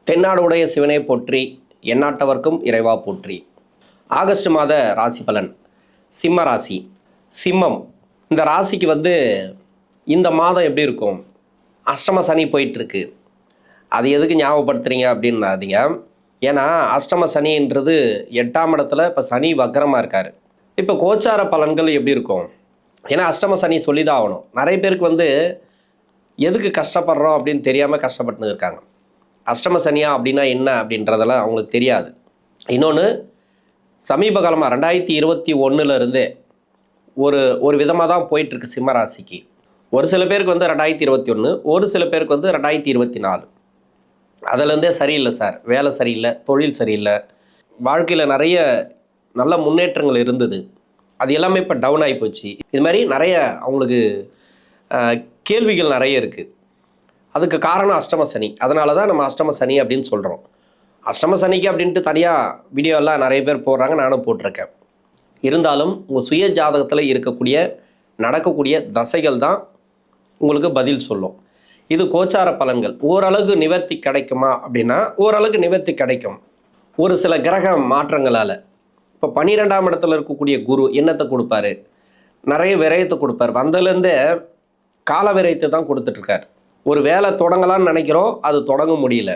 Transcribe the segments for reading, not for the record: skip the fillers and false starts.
தென்னாடு உடைய சிவனை போற்றி, எந்நாட்டவர்க்கும் இறைவா போற்றி. ஆகஸ்ட் மாத ராசி பலன். சிம்ம ராசி. சிம்மம் இந்த ராசிக்கு இந்த மாதம் எப்படி இருக்கும்? அஷ்டம சனி போயிட்டுருக்கு. அது எதுக்கு ஞாபகப்படுத்துறீங்க அப்படின்னாதீங்க. ஏன்னா அஷ்டம சனின்றது 8ஆம் இடத்துல இப்போ சனி வக்கரமாக இருக்கார். இப்போ கோச்சார பலன்கள் எப்படி இருக்கும்? ஏன்னா அஷ்டம சனி சொல்லி தான் ஆகணும். நிறைய பேருக்கு எதுக்கு கஷ்டப்படுறோம் அப்படின்னு தெரியாமல் கஷ்டப்பட்டுன்னு இருக்காங்க. அஷ்டம சனியா அப்படின்னா என்ன அப்படின்றதெல்லாம் அவங்களுக்கு தெரியாது. இன்னொன்று, சமீப காலமாக 2021 ஒரு விதமாக தான் போயிட்டுருக்கு சிம்ம ராசிக்கு. ஒரு சில பேருக்கு 2021, ஒரு சில பேருக்கு 2024. அதிலேருந்தே சரியில்லை சார், வேலை சரியில்லை, தொழில் சரியில்லை, வாழ்க்கையில் நிறைய நல்ல முன்னேற்றங்கள் இருந்தது, அது எல்லாமே இப்போ டவுன் ஆகி போச்சு. இது மாதிரி நிறைய அவங்களுக்கு கேள்விகள் நிறைய இருக்குது. அதுக்கு காரணம் அஷ்டம சனி. அதனால தான் நம்ம அஷ்டம சனி அப்படின்னு சொல்கிறோம். அஷ்டம சனிக்கு அப்படின்ட்டு தனியாக வீடியோலாம் நிறைய பேர் போடுறாங்க, நானும் போட்டிருக்கேன். இருந்தாலும் உங்கள் சுய ஜாதகத்தில் இருக்கக்கூடிய நடக்கக்கூடிய தசைகள் தான் உங்களுக்கு பதில் சொல்லும். இது கோச்சார பலன்கள். ஓரளவுக்கு நிவர்த்தி கிடைக்குமா அப்படின்னா ஓரளவுக்கு நிவர்த்தி கிடைக்கும், ஒரு சில கிரக மாற்றங்களால். இப்போ 12ஆம் இடத்துல இருக்கக்கூடிய குரு என்னத்தை கொடுப்பாரு? நிறைய விரயத்தை கொடுப்பார். வந்ததுலேருந்தே கால விரயத்தை தான் கொடுத்துட்ருக்கார். ஒரு வேலை தொடங்கலான்னு நினைக்கிறோம், அது தொடங்க முடியல,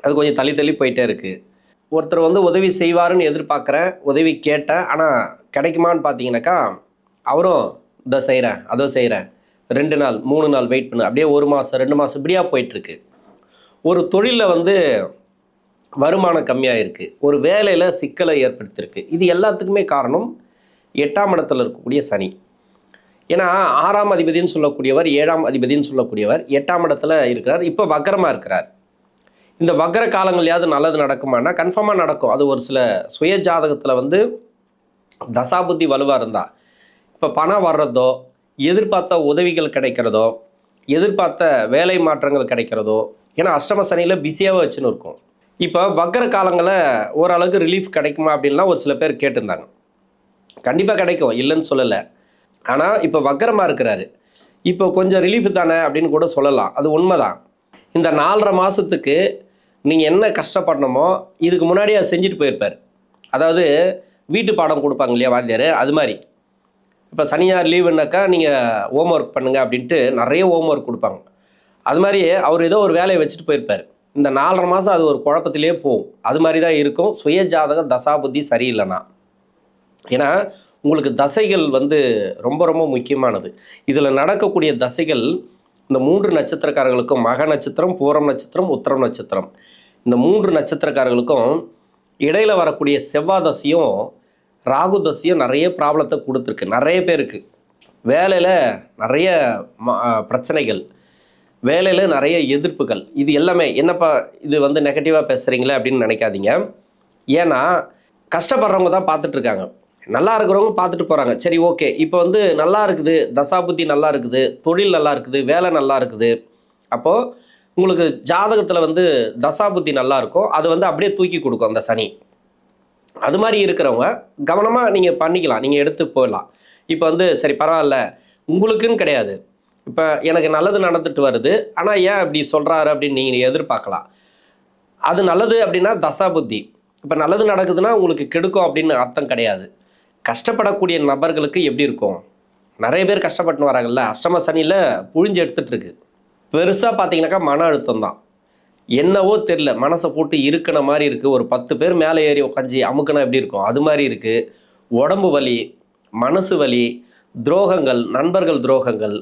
அது கொஞ்சம் தள்ளி போயிட்டே இருக்குது. ஒருத்தர் உதவி செய்வாருன்னு எதிர்பார்க்குறேன், உதவி கேட்டேன், ஆனால் கிடைக்குமான்னு பார்த்தீங்கன்னாக்கா அவரும் இதை செய்கிறேன் அதோ செய்கிறேன், 2 நாள் 3 நாள் வெயிட் பண்ணு, அப்படியே 1 மாதம் 2 மாதம் இப்படியாக போயிட்டுருக்கு. ஒரு தொழிலில் வருமானம் கம்மியாக இருக்குது, ஒரு வேலையில் சிக்கலை ஏற்படுத்தியிருக்கு. இது எல்லாத்துக்குமே காரணம் 8ஆம் இடத்துல இருக்கக்கூடிய சனி. ஏன்னா 6ஆம் அதிபதினு சொல்லக்கூடியவர், 7ஆம் அதிபதினு சொல்லக்கூடியவர் 8ஆம் இடத்துல இருக்கிறார். இப்போ வக்கரமாக இருக்கிறார். இந்த வக்கர காலங்களையாவது நல்லது நடக்குமானா கன்ஃபார்மாக நடக்கும். அது ஒரு சில சுய ஜாதகத்தில் தசாபுத்தி வலுவாக இருந்தால், இப்போ பணம் வர்றதோ, எதிர்பார்த்த உதவிகள் கிடைக்கிறதோ, எதிர்பார்த்த வேலை மாற்றங்கள் கிடைக்கிறதோ. ஏன்னா அஷ்டம சனியில் பிஸியாகவே வச்சுன்னு இருக்கும். இப்போ வக்கர காலங்களில் ஓரளவுக்கு ரிலீஃப் கிடைக்குமா அப்படின்லாம் ஒரு சில பேர் கேட்டிருந்தாங்க. கண்டிப்பாக கிடைக்கும், இல்லைன்னு சொல்லலை. ஆனால் இப்போ வக்கரமாக இருக்கிறாரு, இப்போ கொஞ்சம் ரிலீஃப் தானே அப்படின்னு கூட சொல்லலாம். அது உண்மைதான். இந்த 4.5 மாதத்துக்கு நீங்கள் என்ன கஷ்டப்படணுமோ இதுக்கு முன்னாடியே அதை செஞ்சுட்டு போயிருப்பார். அதாவது வீட்டு பாடம் கொடுப்பாங்க இல்லையா வாத்தியார், அது மாதிரி. இப்போ சனியார் லீவுனாக்கா நீங்கள் ஹோம் ஒர்க் பண்ணுங்கள் அப்படின்ட்டு நிறைய ஹோம் ஒர்க் கொடுப்பாங்க. அது மாதிரி அவர் ஏதோ ஒரு வேலையை வச்சுட்டு போயிருப்பார். இந்த 4.5 மாதம் அது ஒரு குழப்பத்திலே போகும். அது மாதிரி தான் இருக்கும் சுய ஜாதகம் தசாபுத்தி சரியில்லைன்னா. ஏன்னா உங்களுக்கு தசைகள் ரொம்ப ரொம்ப முக்கியமானது. இதில் நடக்கக்கூடிய தசைகள் இந்த 3 நட்சத்திரக்காரர்களுக்கும், மக நட்சத்திரம், பூரம் நட்சத்திரம், உத்திரம் நட்சத்திரம், இந்த 3 நட்சத்திரக்காரர்களுக்கும் இடையில் வரக்கூடிய செவ்வாய் தசையும் ராகு தசையும் நிறைய ப்ராப்ளத்தை கொடுத்துருக்கு. நிறைய பேருக்கு வேலையில் நிறைய பிரச்சனைகள், வேலையில் நிறைய எதிர்ப்புகள். இது எல்லாமே என்னப்பா இது நெகட்டிவாக பேசுகிறீங்களே அப்படின்னு நினைக்காதீங்க. ஏன்னா கஷ்டப்படுறவங்க தான் பார்த்துட்ருக்காங்க, நல்லா இருக்கிறவங்க பார்த்துட்டு போகிறாங்க. சரி, ஓகே, இப்போ நல்லா இருக்குது, தசாபுத்தி நல்லா இருக்குது, தொழில் நல்லா இருக்குது, வேலை நல்லா இருக்குது. அப்போது உங்களுக்கு ஜாதகத்தில் தசாபுத்தி நல்லா இருக்கும், அது அப்படியே தூக்கி கொடுக்கும் அந்த சனி. அது மாதிரி இருக்கிறவங்க கவனமாக நீங்கள் பண்ணிக்கலாம், நீங்கள் எடுத்து போயிடலாம். இப்போ சரி பரவாயில்ல, உங்களுக்குன்னு கிடையாது, இப்போ எனக்கு நல்லது நடந்துட்டு வருது, ஆனால் ஏன் இப்படி சொல்கிறாரு அப்படின்னு நீங்கள் எதிர்பார்க்கலாம். அது நல்லது அப்படின்னா தசாபுத்தி. இப்போ நல்லது நடக்குதுன்னா உங்களுக்கு கெடுக்கும் அப்படின்னு அர்த்தம் கிடையாது. கஷ்டப்படக்கூடிய நபர்களுக்கு எப்படி இருக்கும்? நிறைய பேர் கஷ்டப்பட்டு வராங்கல்ல, அஷ்டம சனியில் புழிஞ்சு எடுத்துகிட்ருக்கு. பெருசாக பார்த்தீங்கன்னாக்கா மன அழுத்தம் தான். என்னவோ தெரில, மனசை போட்டு இருக்கிற மாதிரி இருக்குது. ஒரு 10 பேர் மேலே ஏறி உட்காந்து அமுக்கினா எப்படி இருக்கும், அது மாதிரி இருக்குது. உடம்பு வலி, மனசு வலி, துரோகங்கள், நண்பர்கள் துரோகங்கள்,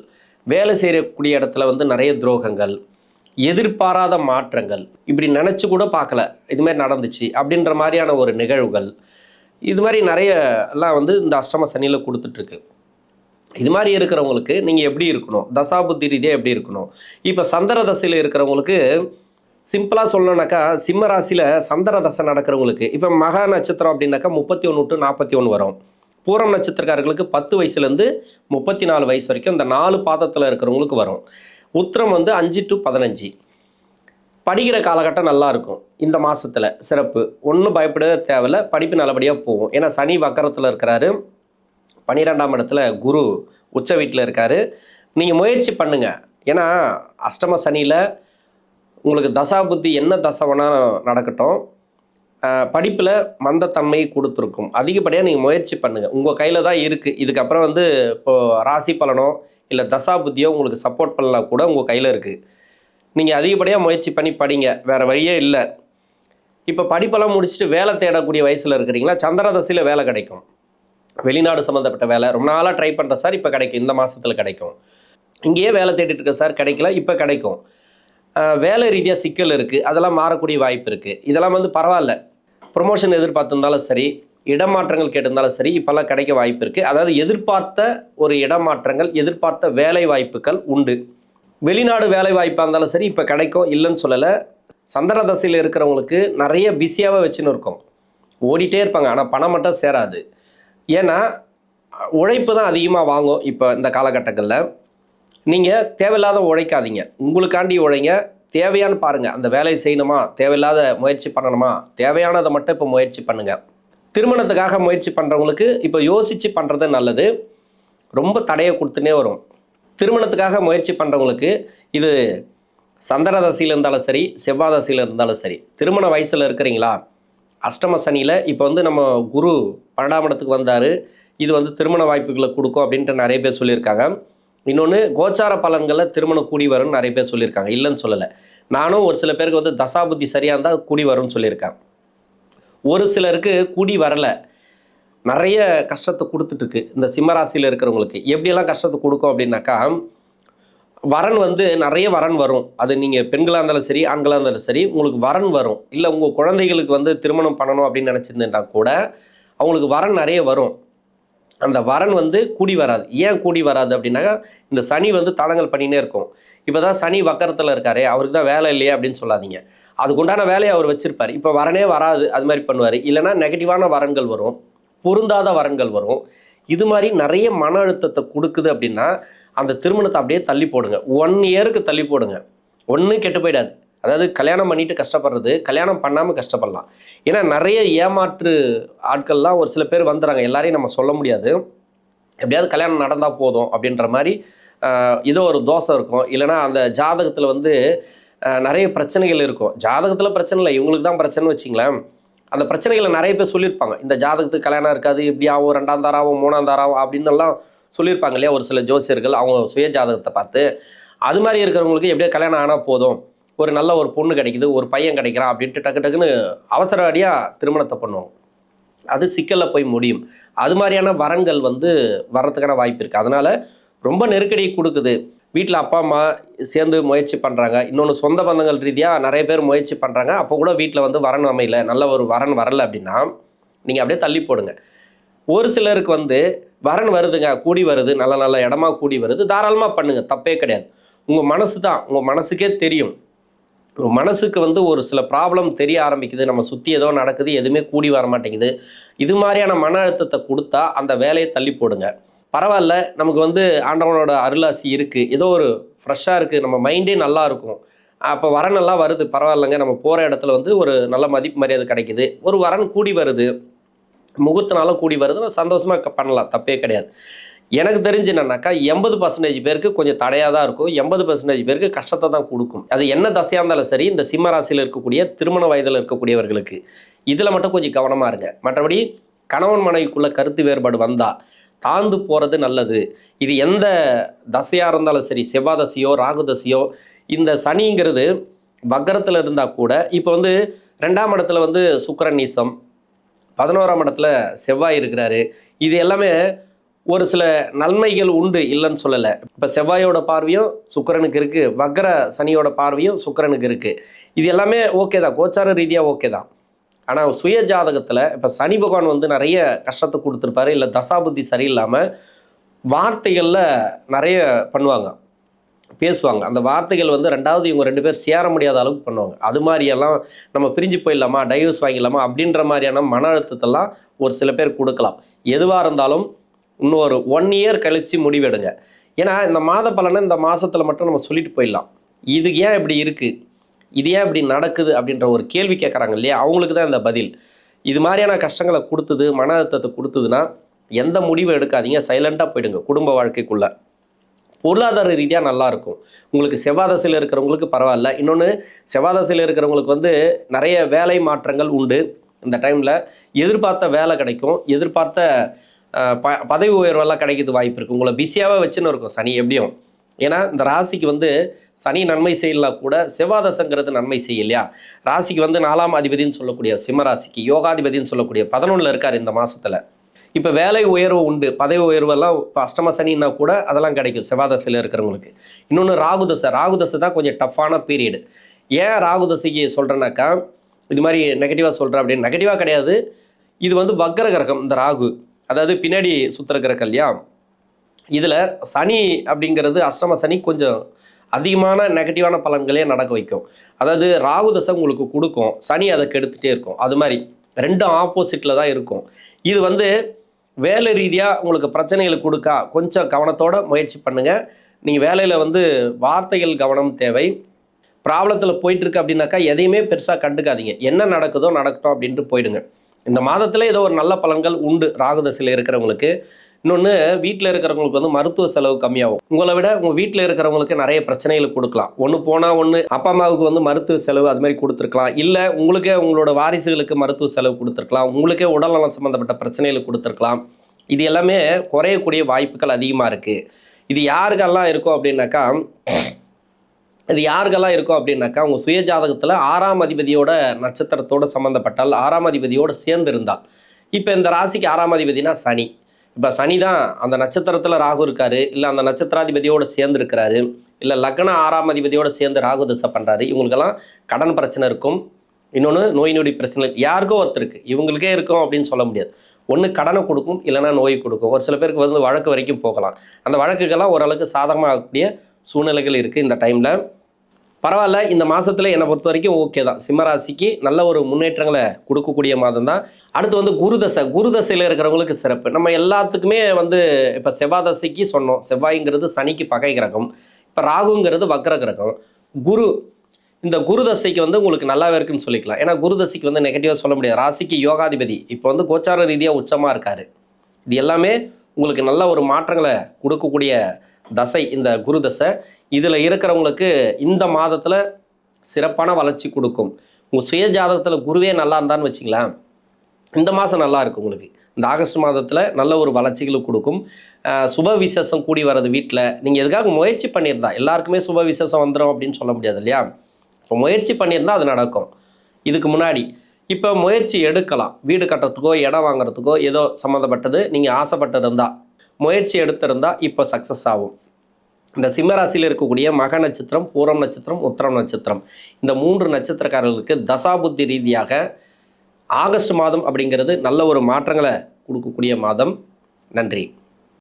வேலை செய்யக்கூடிய இடத்துல நிறைய துரோகங்கள், எதிர்பாராத மாற்றங்கள், இப்படி நினச்சி கூட பார்க்கல இதுமாதிரி நடந்துச்சு அப்படின்ற மாதிரியான ஒரு நிகழ்வுகள், இது மாதிரி நிறைய எல்லாம் இந்த அஷ்டம சனியில் கொடுத்துட்ருக்கு. இது மாதிரி இருக்கிறவங்களுக்கு நீங்கள் எப்படி இருக்கணும், தசாபுத்தி ரீதியாக எப்படி இருக்கணும்? இப்போ சந்திர தசையில் இருக்கிறவங்களுக்கு சிம்பிளாக சொல்லணுன்னாக்கா, சிம்ம ராசியில் சந்திர தசை நடக்கிறவங்களுக்கு இப்போ மகா நட்சத்திரம் அப்படின்னாக்கா 31 to 41 வரும். பூரம் நட்சத்திரக்காரர்களுக்கு 10 வயசுலேருந்து 34 வயசு வரைக்கும் இந்த 4 பாதத்தில் இருக்கிறவங்களுக்கு வரும். உத்திரம் 5 to 15. படிக்கிற காலகட்டம் நல்லாயிருக்கும் இந்த மாதத்தில், சிறப்பு. ஒன்றும் பயப்பட தேவையில்லை, படிப்பு நல்லபடியாக போகும். ஏன்னா சனி வக்கரத்தில் இருக்கிறாரு, 12ஆம் இடத்துல குரு உச்ச வீட்டில் இருக்கார். நீங்கள் முயற்சி பண்ணுங்கள். ஏன்னா அஷ்டம சனியில் உங்களுக்கு தசா புத்தி என்ன தசை வேணால் நடக்கட்டும், படிப்பில் மந்தத்தன்மை கொடுத்துருக்கும். அதிகப்படியாக நீங்கள் முயற்சி பண்ணுங்கள். உங்கள் கையில் தான் இருக்குது. இதுக்கப்புறம் வந்து இப்போது ராசி பலனோ இல்லை தசா புத்தியோ உங்களுக்கு சப்போர்ட் பண்ணலாம் கூட உங்கள் கையில் இருக்குது. நீங்கள் அதிகப்படியாக முயற்சி பண்ணி படிங்க, வேறு வழியே இல்லை. இப்போ படிப்பெல்லாம் முடிச்சுட்டு வேலை தேடக்கூடிய வயசில் இருக்கிறீங்களா, சந்திர தசையில் வேலை கிடைக்கும். வெளிநாடு சம்மந்தப்பட்ட வேலை ரொம்ப நாளாக ட்ரை பண்ணுற சார், இப்போ கிடைக்கும், இந்த மாதத்தில் கிடைக்கும். இங்கேயே வேலை தேடிட்டு இருக்க சார், கிடைக்கல, இப்போ கிடைக்கும். வேலை ரீதியாக சிக்கல் இருக்குது, அதெல்லாம் மாறக்கூடிய வாய்ப்பு இருக்குது. இதெல்லாம் வந்து பரவாயில்ல. ப்ரொமோஷன் எதிர்பார்த்திருந்தாலும் சரி, இடமாற்றங்கள் கேட்டிருந்தாலும் சரி, இப்போல்லாம் கிடைக்க வாய்ப்பு இருக்குது. அதாவது எதிர்பார்த்த ஒரு இடமாற்றங்கள், எதிர்பார்த்த வேலை வாய்ப்புகள் உண்டு. வெளிநாடு வேலை வாய்ப்பாக இருந்தாலும் சரி இப்போ கிடைக்கும், இல்லைன்னு சொல்லலை. சந்திர தசையில் இருக்கிறவங்களுக்கு நிறைய பிஸியாகவே வச்சுன்னு இருக்கும், ஓடிட்டே இருப்பாங்க, ஆனால் பணம் மட்டும் சேராது. ஏன்னா உழைப்பு தான் அதிகமாக வாங்கும். இப்போ இந்த காலகட்டங்களில் நீங்கள் தேவையில்லாத உழைக்காதீங்க, உங்களுக்காண்டி உழைங்க. தேவையானு பாருங்கள், அந்த வேலையை செய்யணுமா, தேவையில்லாத முயற்சி பண்ணணுமா, தேவையானதை மட்டும் இப்போ முயற்சி பண்ணுங்கள். திருமணத்துக்காக முயற்சி பண்ணுறவங்களுக்கு இப்போ யோசித்து பண்ணுறது நல்லது. ரொம்ப தடையை கொடுத்துனே வரும். திருமணத்துக்காக முயற்சி பண்ணுறவங்களுக்கு இது சந்திர தசையில் இருந்தாலும் சரி, செவ்வாய் தசையில் இருந்தாலும் சரி, திருமண வயசில் இருக்கிறீங்களா, அஷ்டம சனியில் இப்போ வந்து நம்ம குரு 12ஆம் இடத்துக்கு வந்தார், இது வந்து திருமண வாய்ப்புகளை கொடுக்கும் அப்படின்ட்டு நிறைய பேர் சொல்லியிருக்காங்க. இன்னொன்று கோச்சார பலன்களில் திருமணம் கூடி வரும்னு நிறைய பேர் சொல்லியிருக்காங்க, இல்லைன்னு சொல்லலை. நானும் ஒரு சில பேருக்கு வந்து தசாபுத்தி சரியாக இருந்தால் கூடி வரும்னு சொல்லியிருக்கேன். ஒரு சிலருக்கு கூடி வரலை, நிறைய கஷ்டத்தை கொடுத்துட்ருக்கு. இந்த சிம்மராசியில் இருக்கிறவங்களுக்கு எப்படியெல்லாம் கஷ்டத்தை கொடுக்கும் அப்படின்னாக்கா, வரன் வந்து நிறைய வரன் வரும். அது நீங்கள் பெண்களாக இருந்தாலும் சரி, ஆண்களாக இருந்தாலும் சரி, உங்களுக்கு வரன் வரும். இல்லை உங்கள் குழந்தைகளுக்கு வந்து திருமணம் பண்ணணும் அப்படின்னு நினச்சிருந்தா கூட அவங்களுக்கு வரன் நிறைய வரும். அந்த வரன் வந்து கூடி வராது. ஏன் கூடி வராது அப்படின்னாக்கா, இந்த சனி வந்து தடங்கல் பண்ணினே இருக்கும். இப்போ தான் சனி வக்கரத்தில் இருக்காரு, அவருக்கு தான் வேலை இல்லையா அப்படின்னு சொல்லாதீங்க. அதுக்குண்டான வேலையை அவர் வச்சுருப்பார். இப்போ வரனே வராது, அது மாதிரி பண்ணுவார். இல்லைனா நெகட்டிவான வரன்கள் வரும், பொருந்தாத வரன்கள் வரும். இது மாதிரி நிறைய மன அழுத்தத்தை கொடுக்குது அப்படின்னா அந்த திருமணத்தை அப்படியே தள்ளி போடுங்க. 1 இயருக்கு தள்ளி போடுங்க, ஒன்றும் கெட்டு போயிடாது. அதாவது கல்யாணம் பண்ணிட்டு கஷ்டப்படுறது, கல்யாணம் பண்ணாமல் கஷ்டப்படலாம். ஏன்னா நிறைய ஏமாற்று ஆட்கள்லாம் ஒரு சில பேர் வந்துடுறாங்க, எல்லாரையும் நம்ம சொல்ல முடியாது. எப்படியாவது கல்யாணம் நடந்தால் போதும் அப்படின்ற மாதிரி ஏதோ ஒரு தோசை இருக்கும். இல்லைனா அந்த ஜாதகத்தில் வந்து நிறைய பிரச்சனைகள் இருக்கும். ஜாதகத்தில் பிரச்சனை இல்லை, இவங்களுக்கு தான் பிரச்சனைன்னு வச்சிங்களேன். அந்த பிரச்சனைகளை நிறைய பேர் சொல்லியிருப்பாங்க. இந்த ஜாதகத்துக்கு கல்யாணம் இருக்காது, இப்படி ஆகும், 2ஆம் தாராவும் 3ஆம் தாராவும் அப்படின்னு எல்லாம் சொல்லியிருப்பாங்க இல்லையா ஒரு சில ஜோசியர்கள், அவங்க சுய ஜாதகத்தை பார்த்து. அது மாதிரி இருக்கிறவங்களுக்கு எப்படியோ கல்யாணம் ஆனால் போதும், ஒரு நல்ல ஒரு பொண்ணு கிடைக்குது, ஒரு பையன் கிடைக்கிறான் அப்படின்ட்டு டக்கு டக்குன்னு அவசர அடியாக திருமணத்தை பண்ணுவோம். அது சிக்கலில் போய் முடியும். அது மாதிரியான வரன்கள் வந்து வர்றதுக்கான வாய்ப்பு இருக்குது. அதனால் ரொம்ப நெருக்கடி கொடுக்குது. வீட்டில் அப்பா அம்மா சேர்ந்து முயற்சி பண்ணுறாங்க, இன்னொன்று சொந்த பந்தங்கள் ரீதியாக நிறைய பேர் முயற்சி பண்ணுறாங்க. அப்போ கூட வீட்டில் வந்து வரன் அமையல, நல்ல ஒரு வரன் வரலை அப்படின்னா நீங்கள் அப்படியே தள்ளி போடுங்க. ஒரு சிலருக்கு வந்து வரன் வருதுங்க, கூடி வருது, நல்ல நல்ல இடமா கூடி வருது, தாராளமாக பண்ணுங்கள், தப்பே கிடையாது. உங்கள் மனசு தான், உங்கள் மனசுக்கே தெரியும். உங்கள் மனசுக்கு வந்து ஒரு சில ப்ராப்ளம் தெரிய ஆரம்பிக்குது, நம்ம சுற்றி ஏதோ நடக்குது, எதுவுமே கூடி வர மாட்டேங்குது. இது மாதிரியான மன அழுத்தத்தை கொடுத்தா அந்த வேலையை தள்ளி போடுங்க. பரவாயில்ல, நமக்கு வந்து ஆண்டவனோட அருளாசி இருக்குது, ஏதோ ஒரு ஃப்ரெஷ்ஷாக இருக்குது, நம்ம மைண்டே நல்லா இருக்கும், அப்போ வரன் நல்லா வருது, பரவாயில்லைங்க, நம்ம போகிற இடத்துல வந்து ஒரு நல்ல மதிப்பு மரியாதை கிடைக்குது, ஒரு வரன் கூடி வருது, முகூர்த்தனாலும் கூடி வருது, சந்தோஷமாக பண்ணலாம், தப்பே கிடையாது. எனக்கு தெரிஞ்சு என்னன்னாக்கா 80% பேருக்கு கொஞ்சம் தடையாக தான் இருக்கும், 80% பேருக்கு கஷ்டத்தை தான் கொடுக்கும். அது என்ன தசையாக இருந்தாலும் சரி, இந்த சிம்ம ராசியில் இருக்கக்கூடிய திருமண வயதில் இருக்கக்கூடியவர்களுக்கு இதில் மட்டும் கொஞ்சம் கவனமாக இருங்க. மற்றபடி கணவன் மனைவிக்குள்ள கருத்து வேறுபாடு வந்தால் தாழ்ந்து போகிறது நல்லது. இது எந்த தசையாக இருந்தாலும் சரி, செவ்வாய் தசையோ ராகு தசையோ, இந்த சனிங்கிறது வக்கரத்தில் இருந்தால் கூட இப்போ வந்து 2ஆம் இடத்துல வந்து சுக்கிரன் நீசம், 11ஆம் இடத்துல செவ்வாய் இருக்கிறாரு. இது எல்லாமே ஒரு சில நன்மைகள் உண்டு, இல்லைன்னு சொல்லலை. இப்போ செவ்வாயோட பார்வையும் சுக்கிரனுக்கு இருக்குது, வக்கர சனியோட பார்வையும் சுக்கிரனுக்கு இருக்குது. இது எல்லாமே ஓகே தான், கோச்சார ரீதியாக ஓகே தான். ஆனால் சுய ஜாதகத்தில் இப்போ சனி பகவான் வந்து நிறைய கஷ்டத்தை கொடுத்துருப்பாரு, இல்லை தசாபுத்தி சரியில்லாமல் வார்த்தைகளில் நிறைய பண்ணுவாங்க, பேசுவாங்க. அந்த வார்த்தைகள் வந்து 2வது இவங்க 2 பேர் சேர முடியாத அளவுக்கு பண்ணுவாங்க. அது மாதிரியெல்லாம் நம்ம பிரிஞ்சு போயிடலாமா, டைவர்ஸ் வாங்கிடலாமா அப்படின்ற மாதிரியான மன அழுத்தத்தெல்லாம் ஒரு சில பேர் கொடுக்கலாம். எதுவாக இருந்தாலும் இன்னும் ஒரு 1 இயர் கழித்து முடிவெடுங்க. ஏன்னா இந்த மாத பலனை இந்த மாதத்தில் மட்டும் நம்ம சொல்லிட்டு போயிடலாம். இது ஏன் இப்படி இருக்குது, இது ஏன் இப்படி நடக்குது அப்படின்ற ஒரு கேள்வி கேட்குறாங்க இல்லையா, அவங்களுக்கு தான் இந்த பதில். இது மாதிரியான கஷ்டங்களை கொடுத்தது, மன அழுத்தத்தை கொடுத்ததுன்னா எந்த முடிவை எடுக்காதீங்க, சைலண்ட்டாக போயிடுங்க குடும்ப வாழ்க்கைக்குள்ளே. பொருளாதார ரீதியாக நல்லாயிருக்கும். உங்களுக்கு செவ்வாய் தசையில் இருக்கிறவங்களுக்கு பரவாயில்ல. இன்னொன்று, செவ்வாய் தசையில் இருக்கிறவங்களுக்கு வந்து நிறைய வேலை மாற்றங்கள் உண்டு. இந்த டைமில் எதிர்பார்த்த வேலை கிடைக்கும், எதிர்பார்த்த பதவி உயர்வெல்லாம் கிடைக்கிறது வாய்ப்பு இருக்குது. உங்களை பிஸியாகவே வச்சுன்னு இருக்கும் சனி எப்படியும். ஏன்னா இந்த ராசிக்கு வந்து சனி நன்மை செய்யலாம் கூட செவ்வாய் தசைங்கிறது நன்மை செய்யலையா. ராசிக்கு வந்து 4ஆம் அதிபதினு சொல்லக்கூடிய சிம்ம ராசிக்கு யோகாதிபதினு சொல்லக்கூடிய 11ல் இருக்கார் இந்த மாதத்தில். இப்போ வேலை உயர்வு உண்டு, பதவி உயர்வெல்லாம் இப்போ அஷ்டம சனின்னா கூட அதெல்லாம் கிடைக்கும் செவ்வாய் தசையில் இருக்கிறவங்களுக்கு. இன்னொன்று ராகு தசை தான் கொஞ்சம் டஃப்பான பீரியடு. ஏன் ராகு தசைக்கு சொல்கிறேன்னாக்கா, இது மாதிரி நெகட்டிவாக சொல்கிறேன் அப்படின்னு நெகட்டிவாக கிடையாது. இது வந்து வக்ர கிரகம் இந்த ராகு, அதாவது பின்னாடி சுற்றுற கிரகம் இல்லையா. இதில் சனி அப்படிங்கிறது அஷ்டம சனி கொஞ்சம் அதிகமான நெகட்டிவான பலன்களே நடக்க வைக்கும். அதாவது ராகு தசை உங்களுக்கு கொடுக்கும், சனி அதை கெடுத்துட்டே இருக்கும். அது மாதிரி ரெண்டும் ஆப்போசிட்டில் தான் இருக்கும். இது வந்து வேலை ரீதியாக உங்களுக்கு பிரச்சனைகளை கொடுக்கா கொஞ்சம் கவனத்தோடு முயற்சி பண்ணுங்கள். நீங்கள் வேலையில் வந்து வார்த்தைகள் கவனம் தேவை. ப்ராப்ளத்தில் போயிட்டுருக்கு அப்படின்னாக்கா எதையுமே பெருசாக கண்டுக்காதீங்க. என்ன நடக்குதோ நடக்கட்டும் அப்படின்ட்டு போயிடுங்க. இந்த மாதத்தில் ஏதோ ஒரு நல்ல பலன்கள் உண்டு ராகு தசையில் இருக்கிறவங்களுக்கு. இன்னொன்று, வீட்டில் இருக்கிறவங்களுக்கு வந்து மருத்துவ செலவு கம்மியாகும். உங்களை விட உங்கள் வீட்டில் இருக்கிறவங்களுக்கு நிறைய பிரச்சனைகளை கொடுக்கலாம். ஒன்று போனால் ஒன்று அப்பா அம்மாவுக்கு வந்து மருத்துவ செலவு அது மாதிரி கொடுத்துருக்கலாம். இல்லை உங்களுக்கே உங்களோட வாரிசுகளுக்கு மருத்துவ செலவு கொடுத்துருக்கலாம். உங்களுக்கே உடல்நலம் சம்மந்தப்பட்ட பிரச்சனைகளை கொடுத்துருக்கலாம். இது எல்லாமே குறையக்கூடிய வாய்ப்புகள் அதிகமாக இருக்குது. இது யாருக்கெல்லாம் இருக்கும் அப்படின்னாக்கா உங்கள் சுய ஜாதகத்தில் 6ஆம் அதிபதியோட நட்சத்திரத்தோடு சம்மந்தப்பட்டால், 6ஆம் அதிபதியோடு சேர்ந்து இருந்தால். இப்போ இந்த ராசிக்கு 6ஆம் அதிபதினா சனி. இப்போ சனி தான் அந்த நட்சத்திரத்தில் ராகு இருக்காரு, இல்லை அந்த நட்சத்திராதிபதியோடு சேர்ந்து இருக்கிறாரு, இல்லை லக்ன 6ஆம் அதிபதியோடு சேர்ந்து ராகு தசை பண்ணுறாரு. இவங்களுக்கெல்லாம் கடன் பிரச்சனை இருக்கும். இன்னொன்று, நோய் நொடி பிரச்சனை யாருக்கோ ஒருத்தருக்கு, இவங்களுக்கே இருக்கும் அப்படின்னு சொல்ல முடியாது. ஒன்று கடனை கொடுக்கும், இல்லைனா நோய் கொடுக்கும். ஒரு சில பேருக்கு வந்து வழக்கு வரைக்கும் போகலாம். அந்த வழக்குகள்லாம் ஓரளவுக்கு சாதகமாகக்கூடிய சூழ்நிலைகள் இருக்குது இந்த டைமில். பரவாயில்ல, இந்த மாதத்தில் என்னை பொறுத்த வரைக்கும் ஓகே தான். சிம்மராசிக்கு நல்ல ஒரு முன்னேற்றங்களை கொடுக்கக்கூடிய மாதம் தான். அடுத்து வந்து குரு தசையில் இருக்கிறவங்களுக்கு சிறப்பு. நம்ம எல்லாத்துக்குமே வந்து இப்போ செவ்வாய் தசைக்கு சொன்னோம், செவ்வாய்ங்கிறது சனிக்கு பகை கிரகம். இப்போ ராகுங்கிறது வக்ர கிரகம். இந்த குரு தசைக்கு வந்து உங்களுக்கு நல்லாவே இருக்குன்னு சொல்லிக்கலாம். ஏன்னா குரு தசைக்கு வந்து நெகட்டிவாக சொல்ல முடியாது. ராசிக்கு யோகாதிபதி இப்போ வந்து கோச்சார ரீதியாக உச்சமாக இருக்கார். இது எல்லாமே உங்களுக்கு நல்ல ஒரு மாற்றங்களை கொடுக்கக்கூடிய தசை இந்த குரு தசை. இதில் இருக்கிறவங்களுக்கு இந்த மாதத்தில் சிறப்பான வளர்ச்சி கொடுக்கும். உங்கள் சுய ஜாதகத்தில் குருவே நல்லா இருந்தான்னு வச்சிங்களேன், இந்த மாதம் நல்லா இருக்கும் உங்களுக்கு. இந்த ஆகஸ்ட் மாதத்தில் நல்ல ஒரு வளர்ச்சிகளை கொடுக்கும். சுப விசேஷம் கூடி வர்றது வீட்டில் நீங்கள் எதுக்காக முயற்சி பண்ணியிருந்தா, எல்லாருக்குமே சுப விசேஷம் வந்துடும் அப்படின்னு சொல்ல முடியாது இல்லையா. இப்போ முயற்சி பண்ணியிருந்தால் அது நடக்கும். இதுக்கு முன்னாடி இப்போ முயற்சி எடுக்கலாம். வீடு கட்டுறதுக்கோ இடம் வாங்குறதுக்கோ ஏதோ சம்மந்தப்பட்டது நீங்கள் ஆசைப்பட்டிருந்தால் முயற்சி எடுத்திருந்தால் இப்போ சக்ஸஸ் ஆகும். இந்த சிம்மராசியில் இருக்கக்கூடிய மக நட்சத்திரம், பூரம் நட்சத்திரம், உத்திரம் நட்சத்திரம், இந்த 3 நட்சத்திரக்காரர்களுக்கு தசாபுத்தி ரீதியாக ஆகஸ்ட் மாதம் அப்படிங்கிறது நல்ல ஒரு மாற்றங்களை கொடுக்கக்கூடிய மாதம். நன்றி.